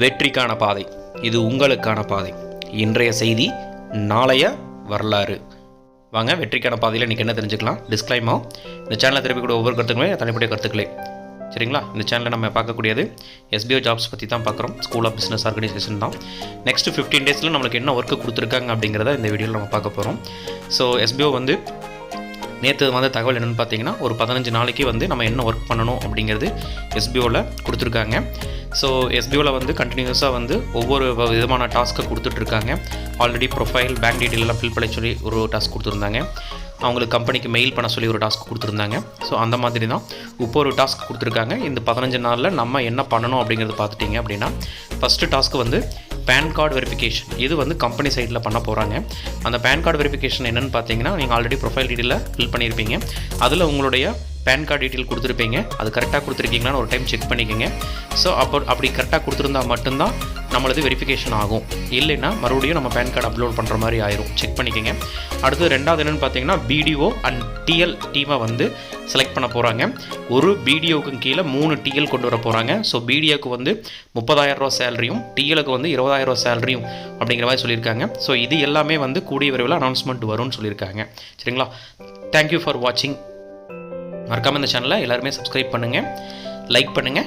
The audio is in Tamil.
வெற்றிக்கான பாதை, இது உங்களுக்கான பாதை. இன்றைய செய்தி, நாளைய வரலாறு. வாங்க வெற்றிக்கான பாதையில் இன்றைக்கி என்ன தெரிஞ்சுக்கலாம். டிஸ்க்ளைமர்: இந்த சேனலில் திருப்பிக்கூடிய ஒவ்வொரு கருத்துக்களுமே தனிப்பட்ட கருத்துக்களே, சரிங்களா. இந்த சேனலில் நம்ம பார்க்கக்கூடியது SBO ஜாப்ஸ் பற்றி தான் பார்க்குறோம். ஸ்கூல் ஆஃப் பிஸ்னஸ் ஆர்கனைசேஷன் தான். நெக்ஸ்ட் 15 டேஸில் நம்மளுக்கு என்ன ஒர்க்கு கொடுத்துருக்காங்க அப்படிங்கிறத இந்த வீடியோவில் நம்ம பார்க்க போகிறோம். ஸோ SBO நேற்று தகவல் என்னென்னு பார்த்தீங்கன்னா, ஒரு 15 நாளைக்கு நம்ம என்ன ஒர்க் பண்ணணும் அப்படிங்கிறது SBOவில் கொடுத்துருக்காங்க. ஸோ SBOவில் கண்டினியூஸாக ஒவ்வொரு விதமான டாஸ்க்கை கொடுத்துட்ருக்காங்க. ஆல்ரெடி ப்ரொஃபைல், பேங்க் டீட்டெயிலெலாம் ஃபில் பண்ண சொல்லி ஒரு டாஸ்க் கொடுத்துருந்தாங்க. அவங்களுக்கு கம்பெனிக்கு மெயில் பண்ண சொல்லி ஒரு டாஸ்க் கொடுத்துருந்தாங்க. ஸோ அந்த மாதிரி தான் இப்போ ஒரு டாஸ்க் கொடுத்துருக்காங்க. இந்த 15 நாளில் நம்ம என்ன பண்ணணும் அப்படிங்கிறது பார்த்துட்டிங்க அப்படின்னா, first task pan card verification. இது கம்பெனி சைடில் பண்ண போகிறாங்க. அந்த பேன் கார்டு வெரிஃபிகேஷன் என்னென்னு பார்த்தீங்கன்னா, நீங்கள் ஆல்ரெடி ப்ரொஃபைல் டீட்டெயிலில் ஃபில் பண்ணியிருப்பீங்க. அதில் உங்களுடைய பேன் கார்டு டீட்டெயில் கொடுத்துருப்பீங்க. அது கரெக்டாக கொடுத்துருக்கீங்களான்னு ஒரு டைம் செக் பண்ணிக்கோங்க. ஸோ அப்படி கரெக்டாக கொடுத்துருந்தா மட்டும்தான் நம்மளது வெரிஃபிகேஷன் ஆகும். இல்லைன்னா மறுபடியும் நம்ம பேன் கார்டு அப்லோட் பண்ணுற மாதிரி ஆயிரும். செக் பண்ணிக்கோங்க. அடுத்து ரெண்டாவது என்னென்னு பார்த்தீங்கன்னா, BDO அண்ட் TL டீமை செலக்ட் பண்ண போகிறாங்க. ஒரு BDOவுக்கு கீழே 3 TL கொண்டு வர போகிறாங்க. ஸோ BDOக்கு 30,000 சேலரியும், TLக்கு 20,000 சேலரியும் அப்படிங்கிற மாதிரி சொல்லியிருக்காங்க. ஸோ இது எல்லாமே கூடிய விரைவில் அனௌன்ஸ்மெண்ட் வரும்னு சொல்லியிருக்காங்க. சரிங்களா. தேங்க்யூ ஃபார் வாட்சிங். மறக்காமல் இந்த சேனலை எல்லாருமே சப்ஸ்கிரைப் பண்ணுங்கள், லைக் பண்ணுங்கள்.